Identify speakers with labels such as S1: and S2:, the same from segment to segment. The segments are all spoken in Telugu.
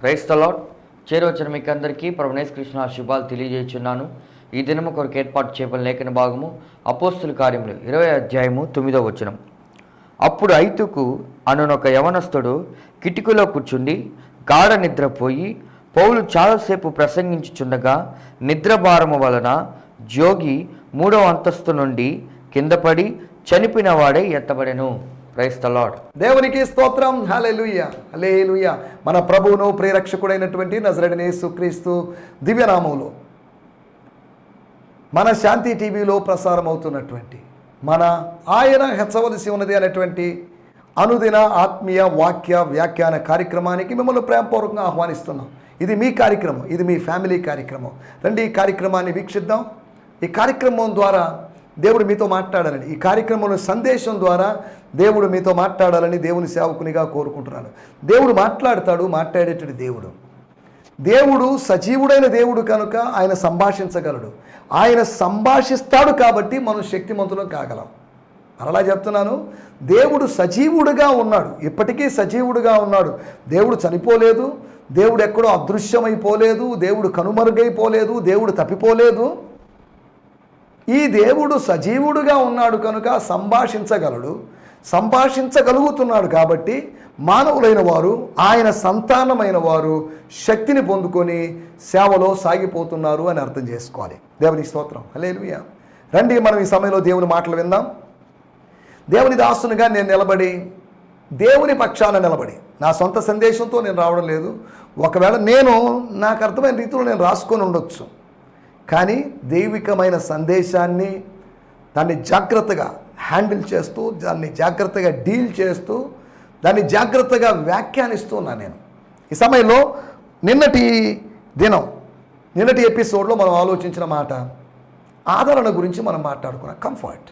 S1: Praise the lord. చేరవచ్చిన మీకు అందరికీ ప్రభువైన యేసుక్రీస్తు శుభాలు తెలియజేస్తున్నాను. ఈ దినము కొరకు ఏర్పాటు చేయబడిన లేఖన భాగము అపోస్తుల కార్యములు 20వ అధ్యాయము 9వ వచనం. అప్పుడు ఐతుకు అనునొక యవనస్తుడు కిటికీలో కూర్చుండి గాఢ నిద్రపోయి పౌలు చాలాసేపు ప్రసంగించుచుండగా నిద్రభారము వలన జోగి 3వ అంతస్తు నుండి కిందపడి చనిపోయిన వాడే ఎత్తబడెను. Praise the lord.
S2: దేవునికి స్తోత్రం. హల్లెలూయా హల్లెలూయా. మన ప్రభువును ప్రియరక్షకుడైనటువంటి నజరేయుడైన యేసుక్రీస్తు దివ్యనామములో మన శాంతి టీవీలో ప్రసారం అవుతున్నటువంటి మన ఆయన హెచ్చవలసి ఉన్నది అనేటువంటి అనుదిన ఆత్మీయ వాక్య వ్యాఖ్యాన కార్యక్రమానికి మిమ్మల్ని ప్రేమపూర్వకంగా ఆహ్వానిస్తున్నాం. ఇది మీ కార్యక్రమం, ఇది మీ ఫ్యామిలీ కార్యక్రమం. రండి ఈ కార్యక్రమాన్ని వీక్షిద్దాం. ఈ కార్యక్రమం ద్వారా దేవుడు మీతో మాట్లాడాలని, ఈ కార్యక్రమంలో సందేశం ద్వారా దేవుడు మీతో మాట్లాడాలని దేవుని సేవకునిగా కోరుకుంటున్నాను. దేవుడు మాట్లాడతాడు, మాట్లాడేటటువంటి దేవుడు సజీవుడైన దేవుడు కనుక ఆయన సంభాషించగలడు. ఆయన సంభాషిస్తాడు కాబట్టి మనం శక్తిమంతులం కాగలం. అలా చెప్తున్నాను. దేవుడు సజీవుడుగా ఉన్నాడు, ఇప్పటికీ సజీవుడుగా ఉన్నాడు. దేవుడు చనిపోలేదు, దేవుడు ఎక్కడో అదృశ్యమైపోలేదు, దేవుడు కనుమరుగైపోలేదు, దేవుడు తప్పిపోలేదు. ఈ దేవుడు సజీవుడుగా ఉన్నాడు కనుక సంభాషించగలుగుతున్నాడు కాబట్టి మానవులైన వారు, ఆయన సంతానమైన వారు శక్తిని పొందుకొని సేవలో సాగిపోతున్నారు అని అర్థం చేసుకోవాలి. దేవునికి స్తోత్రం. హల్లెలూయా. రండి మనం ఈ సమయంలో దేవుని మాటలు విందాం. దేవుని దాసునిగా నేను నిలబడి, దేవుని పక్షాన నిలబడి, నా సొంత సందేశంతో నేను రావడం లేదు. ఒకవేళ నాకు అర్థమైన రీతిలో నేను రాసుకొని ఉండొచ్చు, కానీ దైవికమైన సందేశాన్ని దాన్ని జాగ్రత్తగా హ్యాండిల్ చేస్తూ, దాన్ని జాగ్రత్తగా డీల్ చేస్తూ, దాన్ని జాగ్రత్తగా వ్యాఖ్యానిస్తూ ఉన్నాను నేను. ఈ సమయంలో నిన్నటి ఎపిసోడ్లో మనం ఆలోచించిన మాట ఆదరణ గురించి మనం మాట్లాడుకున్నాం. కంఫర్ట్,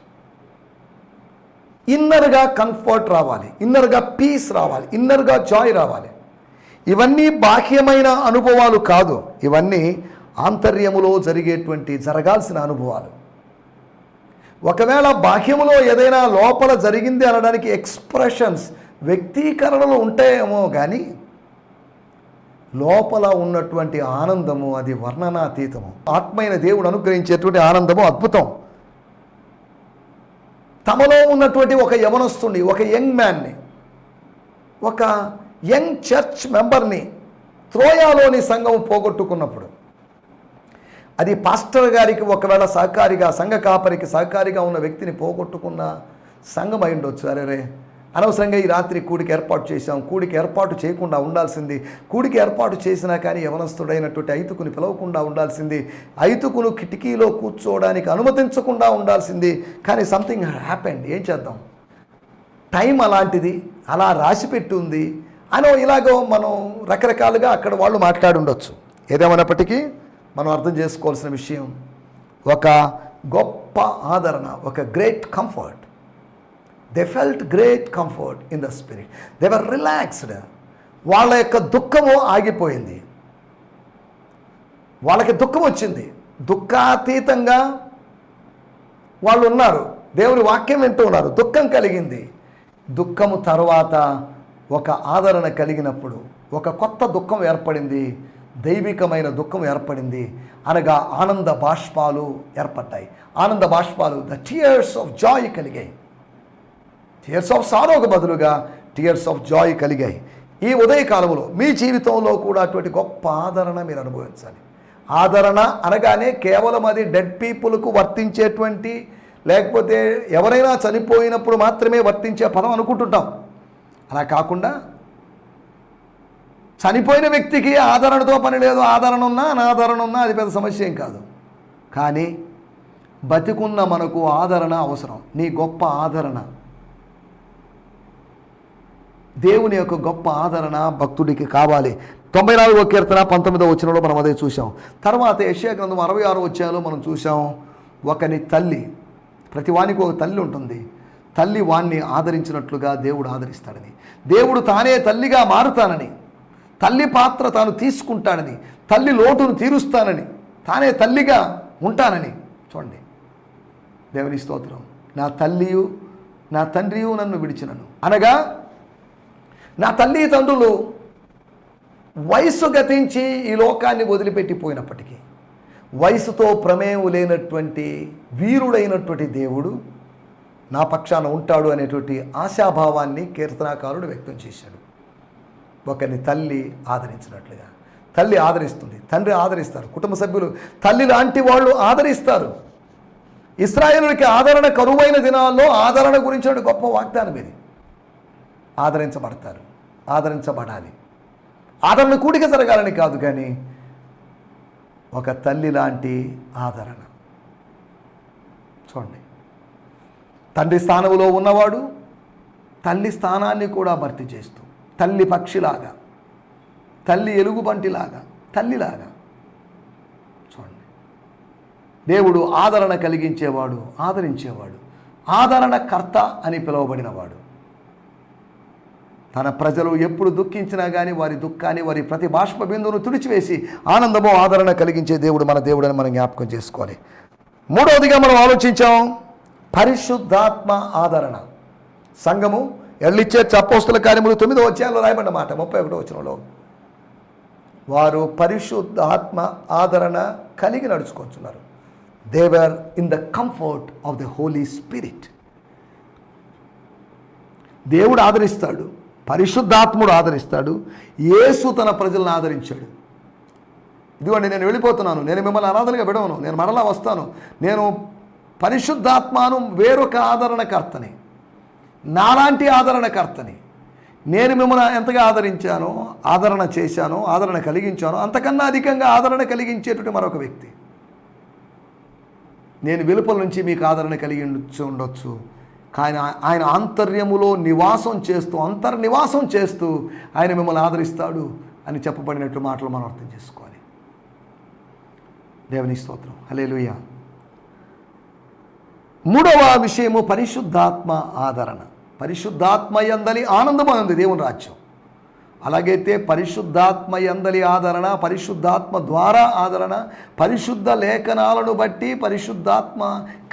S2: ఇన్నర్గా కంఫర్ట్ రావాలి, ఇన్నర్గా పీస్ రావాలి, ఇన్నర్గా జాయ్ రావాలి. ఇవన్నీ బాహ్యమైన అనుభవాలు కాదు, ఇవన్నీ ఆంతర్యములో జరగాల్సిన అనుభవాలు. ఒకవేళ బాహ్యములో ఏదైనా లోపల జరిగింది అనడానికి ఎక్స్ప్రెషన్స్, వ్యక్తీకరణలు ఉంటాయేమో కానీ లోపల ఉన్నటువంటి ఆనందము అది వర్ణనాతీతము. ఆత్మైన దేవుడు అనుగ్రహించేటువంటి ఆనందము అద్భుతం. తమలో ఉన్నటువంటి ఒక యవనస్తుని, ఒక యంగ్ మ్యాన్ని, ఒక యంగ్ చర్చ్ మెంబర్ని త్రోయాలోని సంఘం పోగొట్టుకున్నప్పుడు, అది పాస్టర్ గారికి ఒకవేళ సహకారిగా, సంఘ కాపరికి సహకారిగా ఉన్న వ్యక్తిని పోగొట్టుకున్న సంఘం అయి ఉండొచ్చు. అరే అనవసరంగా ఈ రాత్రి కూడికి ఏర్పాటు చేశాం, కూడికి ఏర్పాటు చేయకుండా ఉండాల్సింది, కూడికి ఏర్పాటు చేసినా కానీ యవనస్తుడైనటువంటి ఐతుకుని పిలవకుండా ఉండాల్సింది, ఐతుకును కిటికీలో కూర్చోవడానికి అనుమతించకుండా ఉండాల్సింది. కానీ సంథింగ్ హ్యాపెండ్. ఏం చేద్దాం, టైం అలాంటిది, అలా రాసిపెట్టి ఉంది ఇలాగో మనం రకరకాలుగా అక్కడ వాళ్ళు మాట్లాడి ఉండొచ్చు. ఏదేమైనప్పటికీ మనం అర్థం చేసుకోవాల్సిన విషయం, ఒక గొప్ప ఆదరణ, ఒక great comfort. They felt great comfort in the spirit. They were relaxed. వాళ్ళ యొక్క దుఃఖము ఆగిపోయింది, వాళ్ళకి దుఃఖం వచ్చింది, దుఃఖాతీతంగా వాళ్ళు ఉన్నారు, దేవుని వాక్యం వింటూ ఉన్నారు, దుఃఖం కలిగింది. దుఃఖము తర్వాత ఒక ఆదరణ కలిగినప్పుడు ఒక కొత్త దుఃఖం ఏర్పడింది, దైవికమైన దుఃఖం ఏర్పడింది. అనగా ఆనంద బాష్పాలు ఏర్పడ్డాయి. ఆనంద బాష్పాలు, ద టీయర్స్ ఆఫ్ జాయ్ కలిగాయి. టీయర్స్ ఆఫ్ సారోకు బదులుగా టీయర్స్ ఆఫ్ జాయ్ కలిగాయి. ఈ ఉదయకాలంలో మీ జీవితంలో కూడా అటువంటి గొప్ప ఆదరణ మీరు అనుభవించాలి. ఆదరణ అనగానే కేవలం అది డెడ్ పీపుల్కు వర్తించేటువంటి, లేకపోతే ఎవరైనా చనిపోయినప్పుడు మాత్రమే వర్తించే పదం అనుకుంటుంటాం. అలా కాకుండా చనిపోయిన వ్యక్తికి ఆదరణతో పని లేదు. ఆదరణ ఉన్నా అనాదరణ ఉన్నా అది పెద్ద సమస్య ఏం కాదు. కానీ బతికున్న మనకు ఆదరణ అవసరం. నీ గొప్ప ఆదరణ, దేవుని యొక్క గొప్ప ఆదరణ భక్తుడికి కావాలి. 94వ కీర్తన 19వ వచనంలో మనం అదే చూసాం. తర్వాత యెషయా గ్రంథం 66వ అధ్యాయంలో మనం చూసాం, ఒకని తల్లి, ప్రతి వానికి ఒక తల్లి ఉంటుంది, తల్లి వాణ్ణి ఆదరించినట్లుగా దేవుడు ఆదరిస్తాడని, దేవుడు తానే తల్లిగా మారుతానని, తల్లి పాత్ర తాను తీసుకుంటానని, తల్లి లోటును తీరుస్తానని, తానే తల్లిగా ఉంటానని. చూడండి, దేవుని స్తోత్రం. నా తల్లియు నా తండ్రియు నన్ను విడిచినను అనగా, నా తల్లి తండ్రులు వయసు గతించి ఈ లోకాన్ని వదిలిపెట్టిపోయినప్పటికీ వయసుతో ప్రమేయం లేనటువంటి వీరుడైనటువంటి దేవుడు నా పక్షాన ఉంటాడు అనేటువంటి ఆశాభావాన్ని కీర్తనాకారుడు వ్యక్తం చేశాడు. ఒకరిని తల్లి ఆదరించినట్లుగా తల్లి ఆదరిస్తుంది, తండ్రి ఆదరిస్తారు, కుటుంబ సభ్యులు తల్లి లాంటి వాళ్ళు ఆదరిస్తారు. ఇశ్రాయేలుకి ఆదరణ కరువైన దినాల్లో ఆదరణ గురించిన గొప్ప వాగ్దానం ఇది. ఆదరించబడతారు, ఆదరించబడాలి. ఆదరణ కూడిక జరగాలని కాదు, కానీ ఒక తల్లి లాంటి ఆదరణ. చూడండి, తండ్రి స్థానంలో ఉన్నవాడు తల్లి స్థానాన్ని కూడా భర్తీ చేస్తూ, తల్లి పక్షిలాగా, తల్లి ఎలుగుబంటిలాగా, తల్లిలాగా. చూడండి, దేవుడు ఆదరణ కలిగించేవాడు, ఆదరించేవాడు, ఆదరణకర్త అని పిలువబడినవాడు. తన ప్రజలు ఎప్పుడు దుఃఖించినా కానీ వారి దుఃఖాన్ని, వారి ప్రతి బాష్ప బిందువును తుడిచివేసి ఆనందము ఆదరణ కలిగించే దేవుడు మన దేవుడని మనం జ్ఞాపకం చేసుకోవాలి. మూడవదిగా మనం ఆలోచించాం, పరిశుద్ధాత్మ ఆదరణ. సంఘము ఎర్లీ చర్చ్ అపోస్తల కార్యములు 9వ అధ్యాయంలో రాయబడిన మాట 31వ వచనంలో వారు పరిశుద్ధాత్మ ఆదరణ కలిగి నడుచుకుంటున్నారు. They were in the comfort of the Holy Spirit. దేవుడు ఆదరిస్తాడు, పరిశుద్ధాత్ముడు ఆదరిస్తాడు. యేసు తన ప్రజలను ఆదరించాడు. ఇదిగోండి, నేను వెళ్ళిపోతున్నాను, నేను మిమ్మల్ని అనాథలుగా విడవను, నేను మరలా వస్తాను, నేను పరిశుద్ధాత్మను వేరొక ఆదరణకర్తని, నాలాంటి ఆదరణకర్తని. నేను మిమ్మల్ని ఎంతగా ఆదరించానో, ఆదరణ చేశానో, ఆదరణ కలిగించానో అంతకన్నా అధికంగా ఆదరణ కలిగించేటువంటి మరొక వ్యక్తి. నేను వెలుపల నుంచి మీకు ఆదరణ కలిగి ఉండొచ్చు, కానీ ఆయన ఆంతర్యములో నివాసం చేస్తూ, అంతర్నివాసం చేస్తూ ఆయన మిమ్మల్ని ఆదరిస్తాడు అని చెప్పబడినట్టు మాటలు మనం అర్థం చేసుకోవాలి. దేవుని స్తోత్రం, హల్లెలూయా. మూడవ విషయము పరిశుద్ధాత్మ ఆదరణ. పరిశుద్ధాత్మ యందలి ఆనందము ఉంది దేవుని రాజ్యం. అలాగైతే పరిశుద్ధాత్మ యందలి ఆదరణ, పరిశుద్ధాత్మ ద్వారా ఆదరణ, పరిశుద్ధ లేఖనాలను బట్టి పరిశుద్ధాత్మ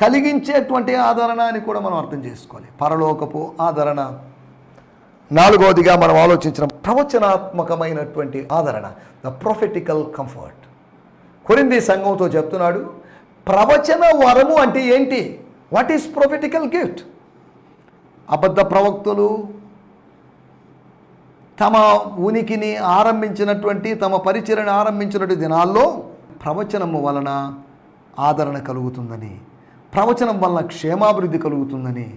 S2: కలిగించేటువంటి ఆదరణ అని కూడా మనం అర్థం చేసుకోవాలి. పరలోకపు ఆదరణ. నాలుగవదిగా మనం ఆలోచించిన ప్రవచనాత్మకమైనటువంటి ఆదరణ, ద ప్రొఫెటికల్ కంఫర్ట్. కొరింథీ సంఘంతో చెప్తున్నాడు, ప్రవచన వరము అంటే ఏంటి? What is prophetical gift? అబద్ధ ప్రవక్తలు తమ ఉనికిని ఆరంభించినటువంటి, తమ పరిచర్యను ఆరంభించినటువంటి దినాల్లో ప్రవచనము వలన ఆదరణ కలుగుతుందని, ప్రవచనం వలన క్షేమాభివృద్ధి కలుగుతుందని,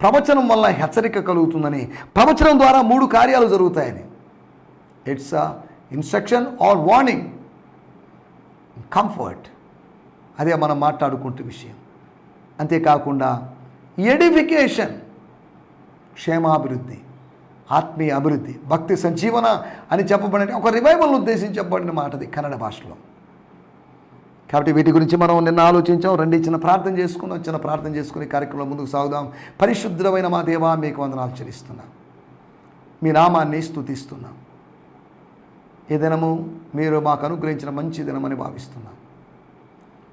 S2: ప్రవచనం వలన హెచ్చరిక కలుగుతుందని, ప్రవచనం ద్వారా 3 కార్యాలు జరుగుతాయని. It's instruction are warning, comfort. అదే మనం మాట్లాడుకుంటున్న విషయం. అంతేకాకుండా ఎడిఫికేషన్, క్షేమాభివృద్ధి, ఆత్మీయ అభివృద్ధి, భక్తి సంజీవన అని చెప్పబడిన ఒక రివైవల్ ఉద్దేశించి చెప్పబడిన మాటది కన్నడ భాషలో. కాబట్టి వీటి గురించి మనం నిన్న ఆలోచించాం. చిన్న ప్రార్థన చేసుకున్నాం. చిన్న ప్రార్థన చేసుకుని కార్యక్రమంలో ముందుకు సాగుదాం. పరిశుద్ధమైన మా దేవా, మీకు వందనాలు చెల్లిస్తున్నాం, మీ నామాన్ని స్తుతిస్తున్నాం. ఈ దినము మీరు మాకు అనుగ్రహించిన మంచి దినమని భావిస్తున్నాం.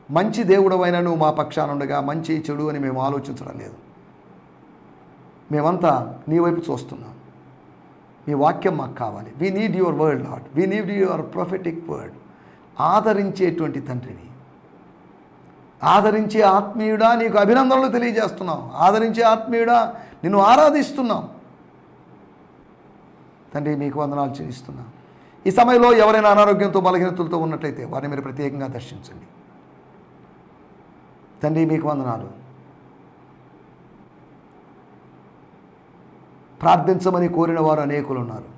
S2: మంచి దేవుడవైన నువ్వు మా పక్షాన ఉండగా మంచి చెడు అని మేము ఆలోచించడం లేదు. మేమంతా నీ వైపు చూస్తున్నాం. మీ వాక్యం మాకు కావాలి. We need your word Lord, we need your prophetic word. ఆదరించేటువంటి తండ్రిని, ఆదరించే ఆత్మీయుడా నీకు అభినందనలు తెలియజేస్తున్నాం. ఆదరించే ఆత్మీయుడా నిన్ను ఆరాధిస్తున్నాం. తండ్రి, మీకు వందనాలు చెల్లిస్తున్నాం. ఈ సమయంలో ఎవరైనా అనారోగ్యంతో, బలహీనతలతో ఉన్నట్లయితే వారిని మీరు ప్రత్యేకంగా దర్శించండి. తండ్రి, మీకు వందనాలు. ప్రార్థించమని కోరిన వారు అనేకులు ఉన్నారు.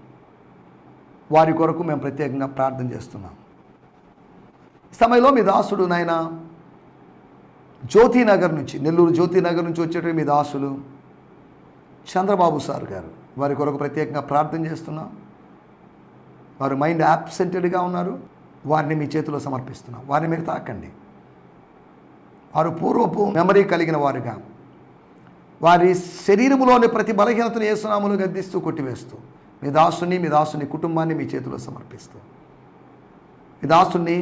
S2: వారి కొరకు మేము ప్రత్యేకంగా ప్రార్థన చేస్తున్నాం. ఈ సమయంలో మీ దాసుడు నాయన జ్యోతినగర్ నుంచి, నెల్లూరు జ్యోతినగర్ నుంచి వచ్చేటువంటి మీ దాసులు చంద్రబాబు సార్ గారు, వారి కొరకు ప్రత్యేకంగా ప్రార్థన చేస్తున్నాం. వారు మైండ్ యాబ్సెంటెడ్గా ఉన్నారు. వారిని మీ చేతిలో సమర్పిస్తున్నాం. వారిని మీరు తాకండి. వారు పూర్వపు మెమరీ కలిగిన వారుగా, వారి శరీరములోని ప్రతి బలహీనతను యేసునామములో గద్దిస్తూ కొట్టివేస్తూ మీ దాసుని కుటుంబాన్ని మీ చేతిలో సమర్పిస్తూ, మీ దాసుని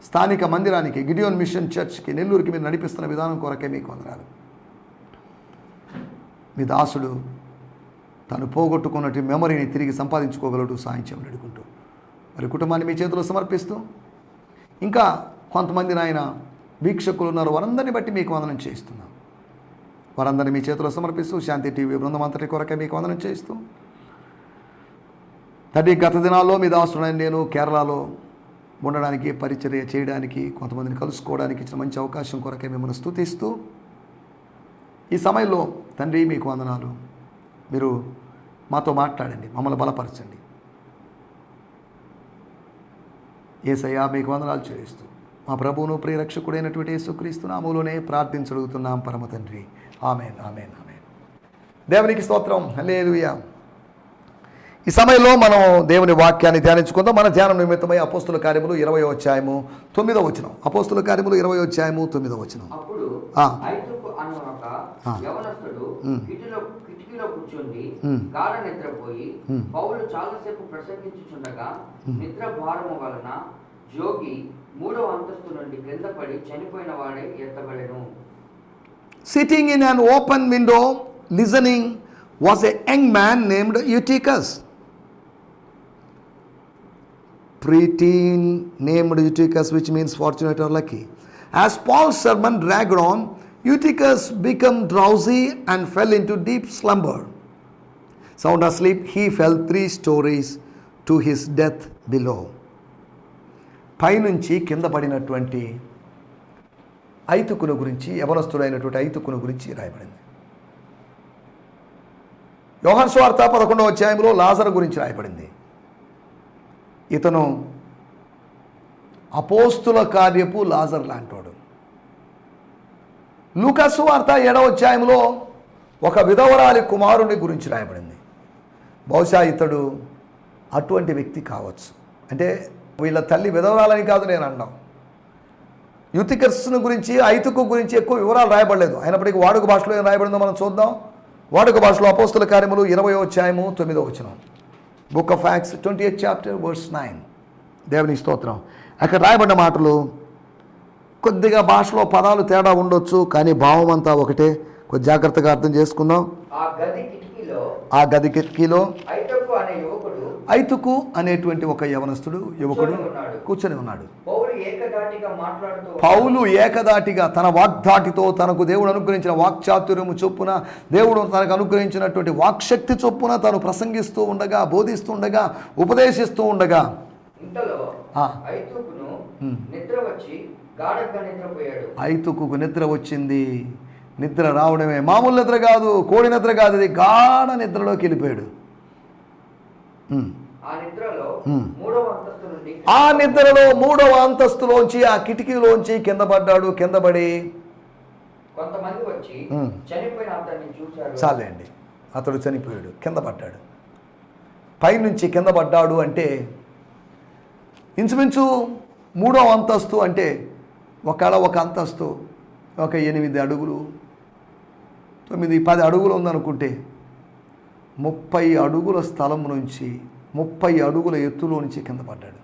S2: స్థానిక మందిరానికి, గిడియోన్ మిషన్ చర్చ్కి, నెల్లూరుకి మీరు నడిపిస్తున్న విధానం కొరకే మీకు వందనాలు. మీ దాసుడు తను పోగొట్టుకున్నట్టు మెమరీని తిరిగి సంపాదించుకోగలడు సాయం చేయమని అడుగుకుంటూ వారి కుటుంబాన్ని మీ చేతిలో సమర్పిస్తూ, ఇంకా కొంతమంది నాయన వీక్షకులు ఉన్నారు, వారందరిని బట్టి మీకు వందనం చేస్తున్నాం. వారందరినీ మీ చేతిలో సమర్పిస్తూ, శాంతి టీవీ బృందం అంతటి కొరకే మీకు వందనం చేస్తూ, తండ్రి గత దినాల్లో మీ దాసుడైన నేను కేరళలో ఉండడానికి, పరిచర్య చేయడానికి, కొంతమందిని కలుసుకోవడానికి ఇచ్చిన మంచి అవకాశం కొరకే మిమ్మల్ని స్తుతిస్తూ, ఈ సమయంలో తండ్రి మీకు వందనాలు. మీరు మాతో మాట్లాడండి, మమ్మల్ని బలపరచండి. యేసయ్యా మీకు వందనాలు చేస్తూ మా ప్రభువును ప్రియరక్షకుడైనటువంటి యేసుక్రీస్తు నామములోనే ప్రార్థించగలుగుతున్నాం పరమ తండ్రి. ఆమేన్, ఆమేన్, ఆమేన్. దేవునికి స్తోత్రం. హల్లెలూయా. ఈ సమయంలో మనం దేవుని వాక్యాన్ని ధ్యానించుకుందాం. మన ధ్యానం నిమిత్తమై అపోస్తుల కార్యములు 20వ అధ్యాయము 9వ వచనం. అపోస్తుల కార్యములు 20వ అధ్యాయము 9వ వచనం.
S1: అప్పుడు ఐతుకు అన్న ఒక యవనస్తుడు కిటికీలో కూర్చుండి గాఢ నిద్రపోయి, పౌలు చాలాసేపు ప్రసంగించుచుండగా నిద్ర భారము వలన జోగి 3వ అంతస్తు నుండి క్రింద పడి చనిపోయిన వాడే ఎత్తబడెను.
S2: Sitting in an open window listening was a young man named Eutychus. Preteen named Eutychus, which means fortunate or lucky. As Paul's sermon dragged on, Eutychus became drowsy and fell into deep slumber. Sound asleep, he fell 3 stories to his death below. పైనుంచి కింద పడినటువంటి ఐతుకును గురించి, యవనస్తుడైనటువంటి ఐతుకును గురించి రాయబడింది. యోహాను సువార్త 11వ అధ్యాయంలో లాజరు గురించి రాయబడింది. ఇతను అపోస్తుల కార్యపు లాజర్ లాంటోడు. లూకా సువార్త 7వ అధ్యాయంలో ఒక విధవరాలి కుమారుని గురించి రాయబడింది. బహుశా ఇతడు అటువంటి వ్యక్తి కావచ్చు. అంటే వీళ్ళ తల్లి విధవరాలని కాదు నేను అన్నాం. యూతికస్ను గురించి, ఐతుకు గురించి ఎక్కువ వివరాలు రాయబడలేదు. అయినప్పటికీ వాడుక భాషలో ఏం రాయబడిందో మనం చూద్దాం. వాడుక భాషలో అపోస్తుల కార్యములు 20వ అధ్యాయము 9వ వచనం. Book of acts 20th chapter verse 9. దేవుని స్తోత్రం. అక్కడ రాయబడిన మాటలు కొద్దిగా భాషలో పదాలు తేడా ఉండొచ్చు, కానీ భావం అంతా ఒకటే. కొద్ది జాగ్రత్తగా అర్థం చేసుకుందాం. ఆ గది కిటికీలో ఐతుకు అనేటువంటి ఒక యువకుడు కూర్చొని ఉన్నాడు. పౌలు ఏకదాటిగా తన వాగ్ధాటితో తనకు దేవుడు అనుగ్రహించిన వాక్చాతుర్యము చొప్పున, దేవుడు తనకు అనుగ్రహించినటువంటి వాక్శక్తి చొప్పున తను ప్రసంగిస్తూ ఉండగా, బోధిస్తూ ఉండగా, ఉపదేశిస్తూ ఉండగా ఐతుకు నిద్ర వచ్చింది. నిద్ర రావడమే మామూలు నిద్ర కాదు, కోడి నిద్ర కాదు, ఇది గాఢ నిద్రలోకి వెళ్ళిపోయాడు. ఆ నిద్రలో 3వ అంతస్తులోంచి, ఆ కిటికీలోంచి కింద పడ్డాడు. కింద పడి
S1: కొంతమంది వచ్చి చనిపోయిన అతన్ని చూశారు.
S2: చాలండి, అతడు చనిపోయాడు, కింద పడ్డాడు. పైనుంచి కింద పడ్డాడు అంటే ఇంచుమించు 3వ అంతస్తు అంటే ఒకవేళ ఒక అంతస్తు ఒక 8 అడుగులు 9-10 అడుగులు ఉందనుకుంటే 30 అడుగుల స్థలం నుంచి 30 అడుగుల ఎత్తులో నుంచి కింద పడ్డాడు.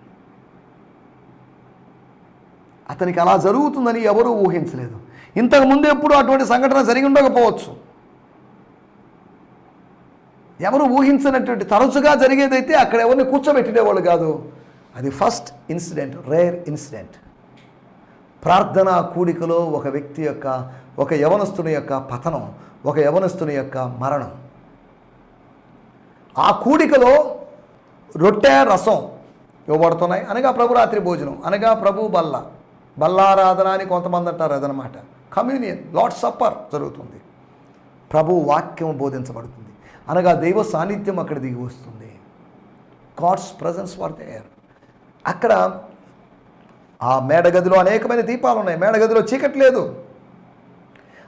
S2: అతనికి అలా జరుగుతుందని ఎవరూ ఊహించలేదు. ఇంతకుముందు ఎప్పుడు అటువంటి సంఘటన జరిగి ఉండకపోవచ్చు. ఎవరు ఊహించినటువంటి, తరచుగా జరిగేదైతే అక్కడ ఎవరిని కూర్చోబెట్టినేవాళ్ళు కాదు. అది ఫస్ట్ ఇన్సిడెంట్, రేర్ ఇన్సిడెంట్. ప్రార్థనా కూడికలో ఒక వ్యక్తి యొక్క, ఒక యవనస్తుని యొక్క పతనం, ఒక యవనస్తుని యొక్క మరణం. ఆ కూడికలో రొట్టె రసం ఇవ్వబడుతున్నాయి. అనగా ప్రభు రాత్రి భోజనం, అనగా ప్రభు బల్లారాధన అని కొంతమంది అంటారు. అదనమాట కమ్యూనియన్, లార్డ్ సప్పర్ జరుగుతుంది. ప్రభు వాక్యం బోధించబడుతుంది, అనగా దైవ సాన్నిధ్యం అక్కడ దిగి వస్తుంది. God's presence for there. అక్కడ ఆ మేడగదిలో అనేకమైన దీపాలు ఉన్నాయి. మేడగదిలో చీకటి లేదు,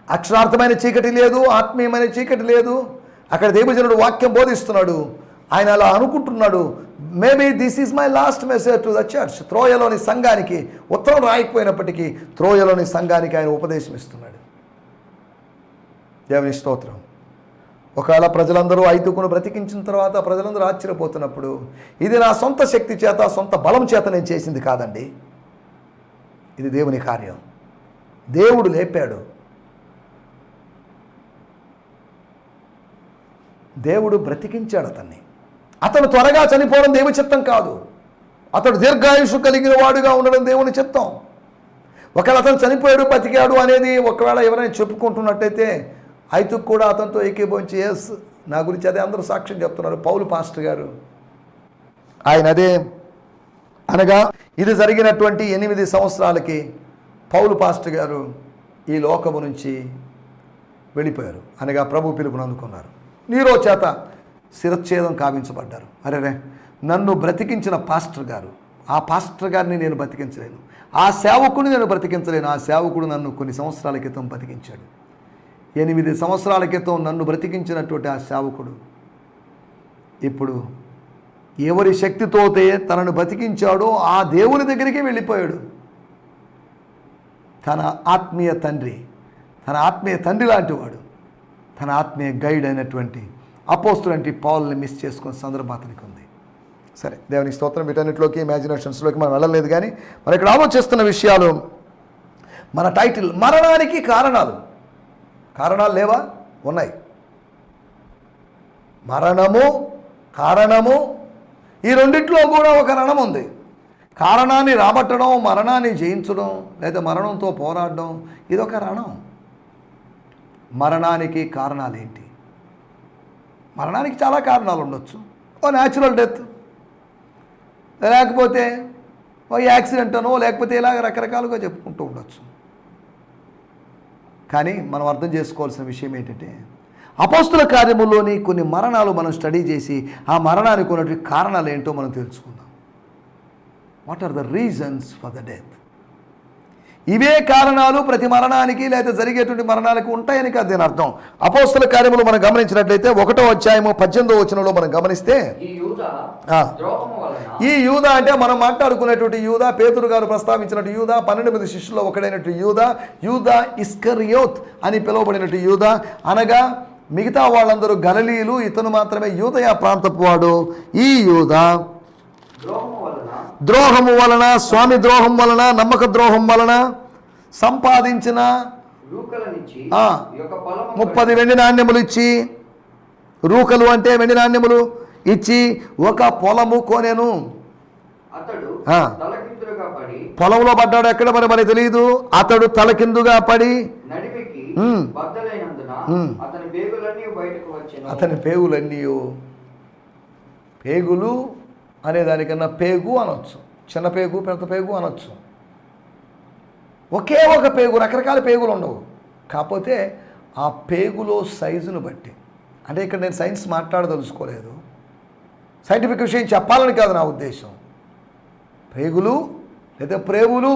S2: అక్షరార్థమైన చీకటి లేదు, ఆత్మీయమైన చీకటి లేదు. అక్కడ దైవజనుడు వాక్యం బోధిస్తున్నాడు. ఆయన అలా అనుకుంటున్నాడు, maybe this is my last message to the church. త్రోయలోని సంఘానికి ఉత్తరం రాయకపోయినప్పటికీ త్రోయలోని సంఘానికి ఆయన ఉపదేశం ఇస్తున్నాడు. దేవుని స్తోత్రం. ఒకవేళ ప్రజలందరూ ఐతుకును బ్రతికించిన తర్వాత ప్రజలందరూ ఆశ్చర్యపోతున్నప్పుడు, ఇది నా సొంత శక్తి చేత, సొంత బలం చేత నేను చేసింది కాదండి, ఇది దేవుని కార్యం. దేవుడు లేపాడు, దేవుడు బ్రతికించాడు అతన్ని. అతను త్వరగా చనిపోవడం దేవుని చిత్తం కాదు. అతడు దీర్ఘాయుషు కలిగిన వాడుగా ఉండడం దేవుని చిత్తం. ఒకవేళ అతను చనిపోయాడు బతికాడు అనేది ఒకవేళ ఎవరైనా చెప్పుకుంటున్నట్టయితే ఐతుకు కూడా అతనితో ఏకీభవించి ఎస్ నా గురించి అదే అందరూ సాక్ష్యం చెప్తున్నారు. పౌలు పాస్టర్ గారు ఆయన అదే అనగా ఇది జరిగినటువంటి 8 సంవత్సరాలకి పౌలు పాస్టర్ గారు ఈ లోకము నుంచి వెళ్ళిపోయారు, అనగా ప్రభు పిలుపుని అందుకున్నారు. నీరో చేత శిరచ్ఛేదం కావించబడ్డారు. అరే నన్ను బ్రతికించిన పాస్టర్ గారు, ఆ పాస్టర్ గారిని నేను బ్రతికించలేను, ఆ సేవకుడిని నేను బ్రతికించలేను. ఆ సేవకుడు నన్ను కొన్ని సంవత్సరాల క్రితం బ్రతికించాడు. 8 సంవత్సరాల క్రితం నన్ను బ్రతికించినటువంటి ఆ సేవకుడు ఇప్పుడు ఎవరి శక్తితోతే తనను బ్రతికించాడో ఆ దేవుని దగ్గరికి వెళ్ళిపోయాడు. తన ఆత్మీయ తండ్రి లాంటి వాడు, తన ఆత్మీయ గైడ్ అయినటువంటి అపోస్తులంటి పౌల్ని మిస్ చేసుకునే సందర్భం అతనికి ఉంది. సరే, దేవునికి స్తోత్రం. వీటన్నిటిలోకి ఇమాజినేషన్స్లోకి మనం వెళ్ళలేదు, కానీ మనం ఇక్కడ ఆలోచిస్తున్న విషయాలు, మన టైటిల్ మరణానికి కారణాలు లేవా? ఉన్నాయి. మరణము, కారణము, ఈ రెండిట్లో కూడా ఒక రణం ఉంది. కారణాన్ని రాబట్టడం, మరణాన్ని జయించడం, లేదా మరణంతో పోరాడడం, ఇదొక రణం. మరణానికి కారణాలు ఏంటి? మరణానికి చాలా కారణాలు ఉండొచ్చు. ఓ న్యాచురల్ డెత్, లేకపోతే ఓ యాక్సిడెంట్ అనో, లేకపోతే ఇలాగ రకరకాలుగా చెప్పుకుంటూ ఉండొచ్చు. కానీ మనం అర్థం చేసుకోవాల్సిన విషయం ఏంటంటే, అపోస్తుల కార్యముల్లోని కొన్ని మరణాలు మనం స్టడీ చేసి ఆ మరణానికి ఉన్నటువంటి కారణాలు ఏంటో మనం తెలుసుకుందాం. What are the reasons for the death? ఇవే కారణాలు ప్రతి మరణానికి లేదా జరిగేటువంటి మరణాలకు ఉంటాయని కాదు దీని అర్థం. అపోస్తుల కార్యములు మనం గమనించినట్లయితే 1వ అధ్యాయము 18వ వచనంలో మనం గమనిస్తే, ఈ యూదా అంటే మనం మాట్లాడుకునేటువంటి యూదా, పేతురు గారు ప్రస్తావించినట్టు యూదా, 12 మంది శిష్యుల్లో ఒకడైనట్టు యూదా ఇస్కరియోత్ అని పిలువబడినట్టు యూదా, అనగా మిగతా వాళ్ళందరూ గలిలీయులు, ఇతను మాత్రమే యూదయ ప్రాంతపు వాడు. ఈ యూదా ద్రోహము వలన, స్వామి ద్రోహం వలన, నమ్మక ద్రోహం వలన సంపాదించిన 30 వెండి నాణ్యములు ఇచ్చి, రూకలు అంటే వెండి నాణ్యములు ఇచ్చి ఒక పొలము కొనెను. పొలంలో పడ్డాడు, ఎక్కడ మరి తెలియదు. అతడు తలకిందుగా పడి అతని పేగులన్నీ, పేగులు అనేదానికన్నా పేగు అనొచ్చు, చిన్న పేగు పెద్ద పేగు అనొచ్చు. ఒకే ఒక పేగు, రకరకాల పేగులు ఉండవు. కాకపోతే ఆ పేగులో సైజును బట్టి, అంటే ఇక్కడ నేను సైన్స్ మాట్లాడదలుచుకోలేదు, సైంటిఫిక్ విషయం చెప్పాలని కాదు నా ఉద్దేశం. పేగులు లేదా ప్రేగులు,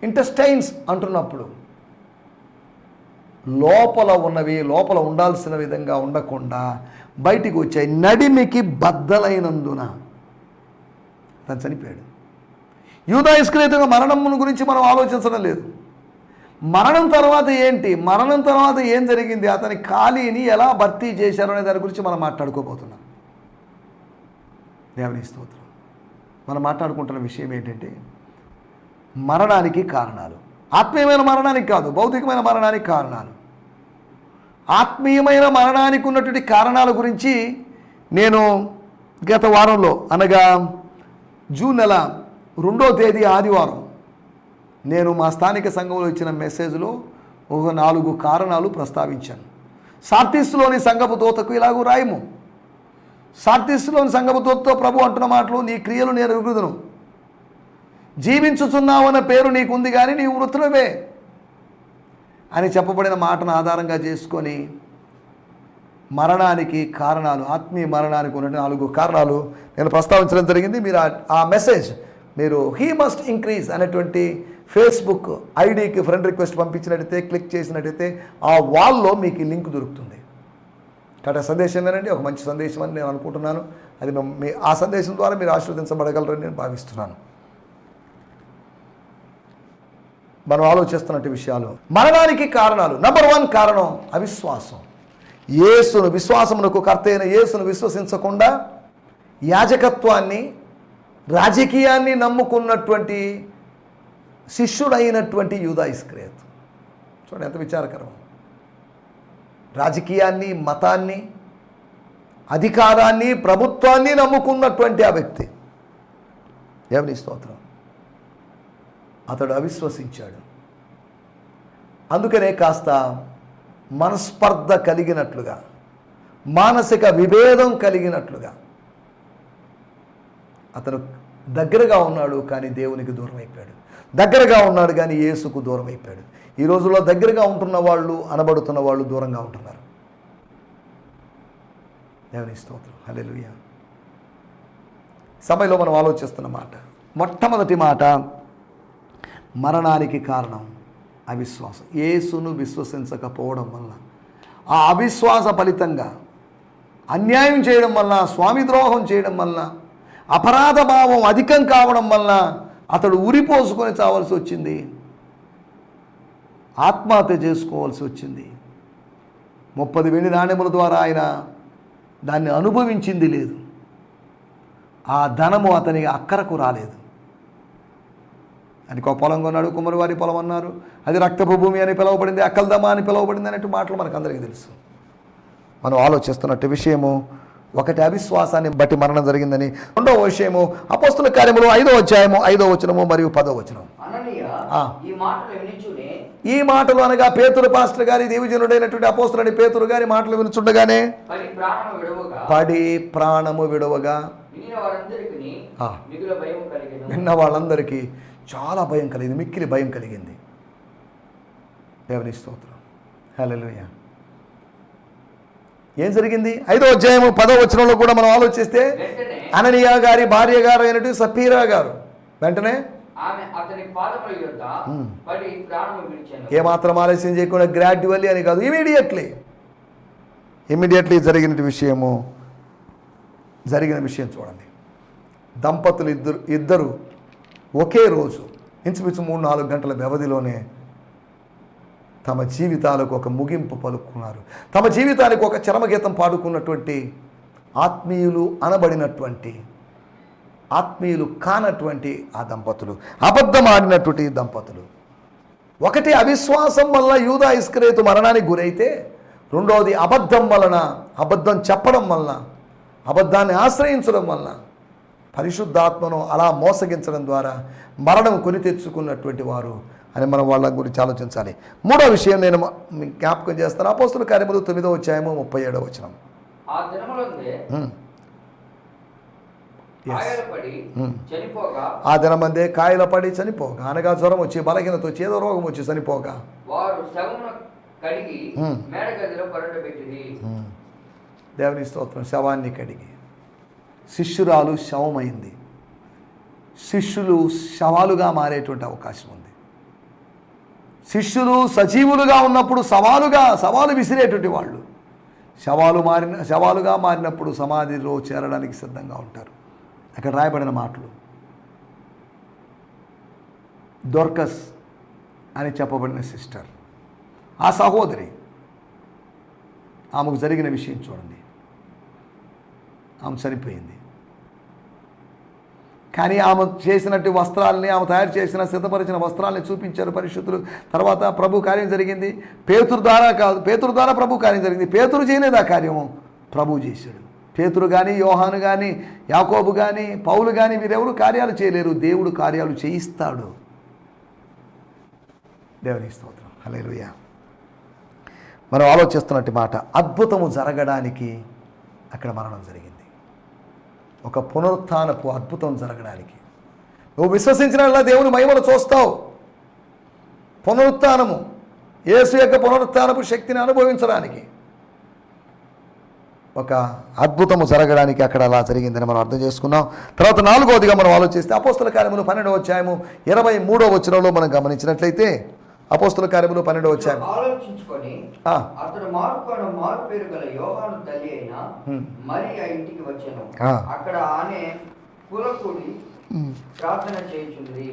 S2: ఇంటెస్టైన్స్ అంటున్నప్పుడు లోపల ఉన్నవి లోపల ఉండాల్సిన విధంగా ఉండకుండా బయటికి వచ్చాయి. నడిమికి బద్దలైనందున తను చనిపోయాడు. యూదా ఇస్కరియోతు మరణం గురించి మనం ఆలోచించడం లేదు. మరణం తర్వాత ఏంటి, మరణం తర్వాత ఏం జరిగింది, అతని ఖాళీని ఎలా భర్తీ చేశారు అనే దాని గురించి మనం మాట్లాడుకోబోతున్నాం. దేవుని స్తోత్రం. మనం మాట్లాడుకుంటున్న విషయం ఏంటంటే, మరణానికి కారణాలు. ఆత్మీయమైన మరణానికి కాదు, భౌతికమైన మరణానికి కారణాలు. ఆత్మీయమైన మరణానికి ఉన్నటువంటి కారణాల గురించి నేను గత వారంలో, అనగా జూన్ నెల 2వ తేదీ ఆదివారం, నేను మా స్థానిక సంఘంలో ఇచ్చిన మెసేజ్లో ఒక 4 కారణాలు ప్రస్తావించాను. సార్తీస్లోని సంఘపు దూతకు ఇలాగూ రాయము. సార్తీస్లోని సంఘపు దూతతో ప్రభు అంటున్న మాటలు, నీ క్రియలు నేను ఎరుగుదును, జీవించుచున్నావన్న పేరు నీకుంది కానీ నీవు మృతులవే అని చెప్పబడిన మాటను ఆధారంగా చేసుకొని మరణానికి కారణాలు, ఆత్మీయ మరణానికి ఉన్న 4 కారణాలు నేను ప్రస్తావించడం జరిగింది. మీరు ఆ మెసేజ్ మీరు హీ మస్ట్ ఇంక్రీజ్ అనేటువంటి ఫేస్బుక్ ఐడికి ఫ్రెండ్ రిక్వెస్ట్ పంపించినట్టయితే, క్లిక్ చేసినట్టయితే ఆ వాల్లో మీకు లింక్ దొరుకుతుంది. కాబట్టి సందేశం ఏంటంటే ఒక మంచి సందేశం అని నేను అనుకుంటున్నాను. అది ఆ సందేశం ద్వారా మీరు ఆశీర్వదించబడగలరని నేను భావిస్తున్నాను. మనం ఆలోచిస్తున్నట్టు విషయాలు, మరణానికి కారణాలు. నంబర్ 1 కారణం అవిశ్వాసం. యేసును, విశ్వాసమునకు కర్త అయిన యేసును విశ్వసించకుండా యాజకత్వాన్ని, రాజకీయాన్ని నమ్ముకున్నటువంటి శిష్యుడైనటువంటి యూదా ఇస్కరియోతు. చూడండి ఎంత విచారకరం. రాజకీయాన్ని, మతాన్ని, అధికారాన్ని, ప్రభుత్వాన్ని నమ్ముకున్నటువంటి ఆ వ్యక్తి దేవుని స్తోత్రం. అతడు అవిశ్వసించాడు. అందుకనే కాస్త మనస్పర్ధ కలిగినట్లుగా, మానసిక విభేదం కలిగినట్లుగా అతను దగ్గరగా ఉన్నాడు కానీ దేవునికి దూరం అయిపోయాడు. దగ్గరగా ఉన్నాడు కానీ యేసుకు దూరం అయిపోయాడు. ఈ రోజుల్లో దగ్గరగా ఉంటున్న వాళ్ళు, అనబడుతున్న వాళ్ళు దూరంగా ఉంటున్నారు. దేవుని స్తోత్రం. హల్లెలూయా. సమయంలో మనం ఆలోచిస్తున్న మాట, మొట్టమొదటి మాట, మరణానికి కారణం అవిశ్వాసం. యేసును విశ్వసించకపోవడం వల్ల, ఆ అవిశ్వాస ఫలితంగా అన్యాయం చేయడం వల్ల, స్వామి ద్రోహం చేయడం వల్ల, అపరాధ భావం అధికం కావడం వల్ల అతడు ఉరిపోసుకొని చావాల్సి వచ్చింది, ఆత్మహత్య చేసుకోవాల్సి వచ్చింది. 30 వెండి నాణెముల ద్వారా ఆయన దాన్ని అనుభవించింది లేదు. ఆ ధనము అతనికి అక్కరకు రాలేదు. అని ఒక పొలం కొన్నాడు, కుమ్మరివారి పొలం అన్నారు, అది రక్తపు భూమి అని పిలువబడింది, అక్కల్దమా అని పిలువబడింది అనేట్టు మాటలు మనకు అందరికీ తెలుసు. మనం ఆలోచిస్తున్నట్టు విషయము ఒకటి, అవిశ్వాసాన్ని బట్టి మరణం జరిగిందని. రెండవ విషయము అపోస్తుల కార్యములు 5వ అధ్యాయము 5వ వచనము మరియు 10వ వచనం. ఈ మాటలు అనగా పేతురు పాస్టర్ గారి, దేవజనుడైనటువంటి అపోస్తులుడి పేతురు గారి మాటలు వినుచుండగానే పడి ప్రాణము విడవగా విన్న వాళ్ళందరికీ చాలా భయం కలిగింది, మిక్కిలి భయం కలిగింది. దేవుని స్తోత్రం. హల్లెలూయా. ఏం జరిగింది? 5వ అధ్యాయము 10వ వచనంలో కూడా మనం ఆలోచిస్తే, అననీయ గారి భార్య గారు అయినటువంటి సఫీరా గారు వెంటనే ఏమాత్రం ఆలస్యం చేయకుండా, గ్రాడ్యువల్లీ అని కాదు, ఇమీడియట్లీ జరిగిన విషయం చూడండి. దంపతులు ఇద్దరు ఒకే రోజు ఇంచుమించు 3-4 గంటల వ్యవధిలోనే తమ జీవితాలకు ఒక ముగింపు పలుకున్నారు. తమ జీవితానికి ఒక చరమగీతం పాడుకున్నటువంటి ఆత్మీయులు అనబడినటువంటి, ఆత్మీయులు కానటువంటి ఆ దంపతులు, అబద్ధం ఆడినటువంటి దంపతులు. ఒకటి అవిశ్వాసం వల్ల యూదా ఇస్కరియోతు మరణానికి గురైతే, రెండవది అబద్ధం వలన, అబద్ధం చెప్పడం వలన, అబద్ధాన్ని ఆశ్రయించడం వలన, పరిశుద్ధాత్మను అలా మోసగించడం ద్వారా మరణం కొని తెచ్చుకున్నటువంటి వారు అని మనం వాళ్ళ గురించి ఆలోచించాలి. మూడో విషయం నేను జ్ఞాపకం చేస్తాను. అపోస్తుల కార్యములు 9వ అధ్యాయము 37వ వచనం. ఆ దినమందే కాయల పడి చనిపోగా, అనగా జ్వరం వచ్చి, బలహీనత వచ్చి, ఏదో రోగం వచ్చి చనిపోగా, దేవుని స్తోత్రం, శవాన్ని కడిగి. శిష్యురాలు శవమైంది. శిష్యులు శవాలుగా మారేటువంటి అవకాశం ఉంది. శిష్యులు సజీవులుగా ఉన్నప్పుడు సవాలు విసిరేటువంటి వాళ్ళు శవాలుగా మారినప్పుడు సమాధిలో చేరడానికి సిద్ధంగా ఉంటారు. అక్కడ రాయబడిన మాటలు, దొర్కస్ అని చెప్పబడిన సిస్టర్, ఆ సహోదరి, ఆమెకు జరిగిన విషయం చూడండి. ఆమె చనిపోయింది. కానీ ఆమె చేసినట్టు వస్త్రాలని, ఆమె తయారు చేసిన సిద్ధపరిచిన వస్త్రాలని చూపించారు పరిశుద్ధులు. తర్వాత ప్రభు కార్యం జరిగింది. పేతురు ద్వారా ప్రభు కార్యం జరిగింది. పేతురు చేయలేదు ఆ కార్యము, ప్రభు చేశాడు. పేతురు కానీ, యోహాను కానీ, యాకోబు కానీ, పౌలు కానీ వీరెవరు కార్యాలు చేయలేరు. దేవుడు కార్యాలు చేయిస్తాడు. దేవుని స్తోత్రం. హల్లెలూయా. మనం ఆలోచిస్తున్నట్టు మాట, అద్భుతము జరగడానికి అక్కడ మరణం జరిగింది. ఒక పునరుత్థానపు అద్భుతం జరగడానికి నువ్వు విశ్వసించినట్లా దేవుని మహిమను చూస్తావు. పునరుత్థానము, యేసు యొక్క పునరుత్థానపు శక్తిని అనుభవించడానికి ఒక అద్భుతము జరగడానికి అక్కడ అలా జరిగిందని మనం అర్థం చేసుకున్నాం. తర్వాత 4వదిగా మనం ఆలోచిస్తే, అపోస్తుల కార్యములు 12వ అధ్యాయము 23వ వచనంలో మనం గమనించినట్లయితే, అపోస్తుల కార్యములు 12వ అధ్యాయం,
S3: ఆలోచించుకొని అతడు మారు పేరు గల యోహాను తల్లి అయిన మరియ ఇంటికి వచ్చెను. అక్కడ ఆమె కూలకూడి ప్రార్థన చేయుచుంది.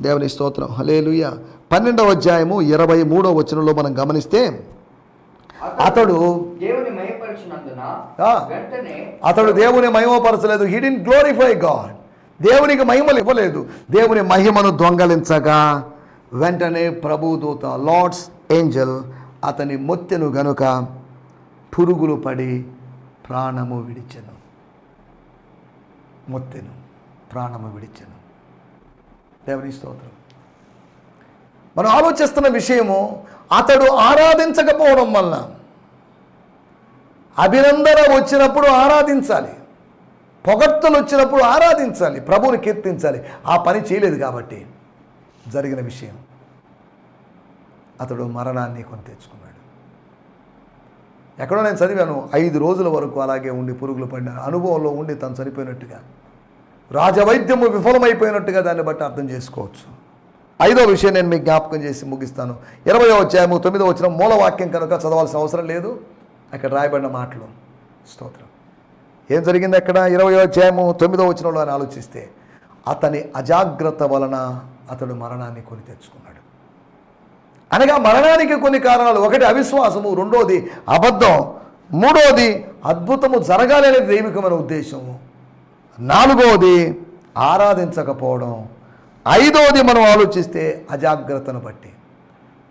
S2: దేవుని స్తోత్రం. హల్లెలూయా. 12వ అధ్యాయము 23వ వచనంలో మనం గమనిస్తే, అతడు
S3: దేవుని మహిమపరచినందున వెంటనే
S2: అతడు దేవుని మహిమపరచలేదు. He didn't glorify God. దేవునికి మహిమలు ఇవ్వలేదు. దేవుని మహిమను దొంగలించగా వెంటనే ప్రభుదూత, లార్డ్స్ ఏంజల్ అతని మొత్తెను గనుక పురుగులు పడి ప్రాణము విడిచెను. మొత్తెను ప్రాణము విడిచెను. దేవుని స్తోత్రం. మనం ఆలోచిస్తున్న విషయము, అతడు ఆరాధించకపోవడం వలన. అభినందన వచ్చినప్పుడు ఆరాధించాలి, పొగడ్తలు వచ్చినప్పుడు ఆరాధించాలి, ప్రభువుని కీర్తించాలి. ఆ పని చేయలేదు కాబట్టి జరిగిన విషయం, అతడు మరణాన్ని కొని తెచ్చుకున్నాడు. ఎక్కడో నేను చదివాను, 5 రోజుల వరకు అలాగే ఉండి పురుగులు పడిన అనుభవంలో ఉండి తను చనిపోయినట్టుగా, రాజవైద్యము విఫలమైపోయినట్టుగా దాన్ని బట్టి అర్థం చేసుకోవచ్చు. 5వ విషయం నేను మీకు జ్ఞాపకం చేసి ముగిస్తాను. 20వ అధ్యాయము 9వ వచనం మూలవాక్యం కనుక చదవాల్సిన అవసరం లేదు, అక్కడ రాయబడిన మాటలు. స్తోత్రం. ఏం జరిగింది అక్కడ? 20వ అధ్యాయము 9వ వచనంలో అని ఆలోచిస్తే, అతని అజాగ్రత్త వలన అతడు మరణాన్ని కొని తెచ్చుకున్నాడు. అనగా మరణానికి కొన్ని కారణాలు. 1 అవిశ్వాసము, 2వది అబద్ధం, 3వది అద్భుతము జరగాలి అనే దైవికమైన ఉద్దేశము, 4వది ఆరాధించకపోవడం, 5వది మనం ఆలోచిస్తే అజాగ్రత్తను బట్టి.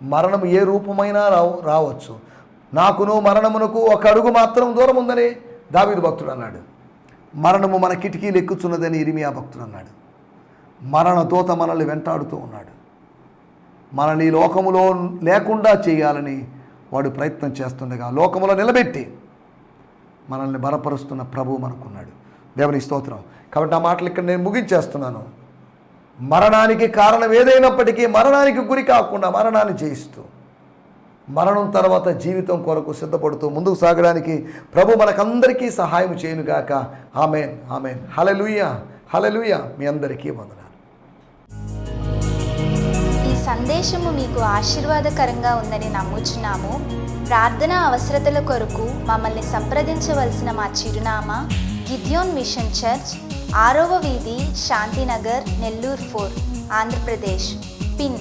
S2: మరణం ఏ రూపమైనా రావచ్చు. నాకును మరణమునకు 1 అడుగు మాత్రం దూరం ఉందని దావీదు భక్తుడు అన్నాడు. మరణము మన కిటికీలు ఎక్కుతున్నదని ఇర్మియా భక్తుడు అన్నాడు. మరణ దూత మనల్ని వెంటాడుతూ ఉన్నాడు. మనల్ని ఈ లోకములో లేకుండా చేయాలని వాడు ప్రయత్నం చేస్తుండగా లోకములో నిలబెట్టి మనల్ని బలపరుస్తున్న ప్రభువు మనకున్నాడు. దేవుని స్తోత్రం. కాబట్టి ఆ మాటలు ఇక్కడ నేను ముగించేస్తున్నాను. మరణానికి కారణం ఏదైనప్పటికీ మరణానికి గురి కాకుండా మరణాన్ని జయిస్తూ, మరణం తర్వాత జీవితం కొరకు సిద్ధపడుతూ ముందుకు సాగడానికి ప్రభు మనకందరికీ సహాయం చేయనుగాక. ఆమేన్, ఆమేన్. హల్లెలూయా, హల్లెలూయా. మీ అందరికీ వందనాలు.
S4: ఈ సందేశము మీకు ఆశీర్వాదకరంగా ఉందని నమ్ముచున్నాము. ప్రార్థన అవసరతల కొరకు మమ్మల్ని సంప్రదించవలసిన మా చిరునామా గిద్యోన్ మిషన్ చర్చ్, 6వ వీధి, శాంతినగర్, నెల్లూరు 4, ఆంధ్రప్రదేశ్. పిన్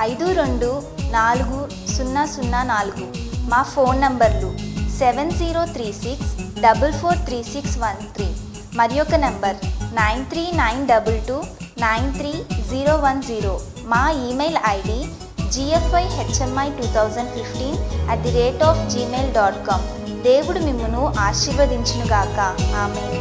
S4: 524004. మా ఫోన్ నంబర్లు 7036443613, మరి ఒక నంబర్ 9392293010. మా ఈమెయిల్ ఐడి gfihmi2015@gmail.com. దేవుడు మిమ్మును ఆశీర్వదించునుగాక. ఆమేన్.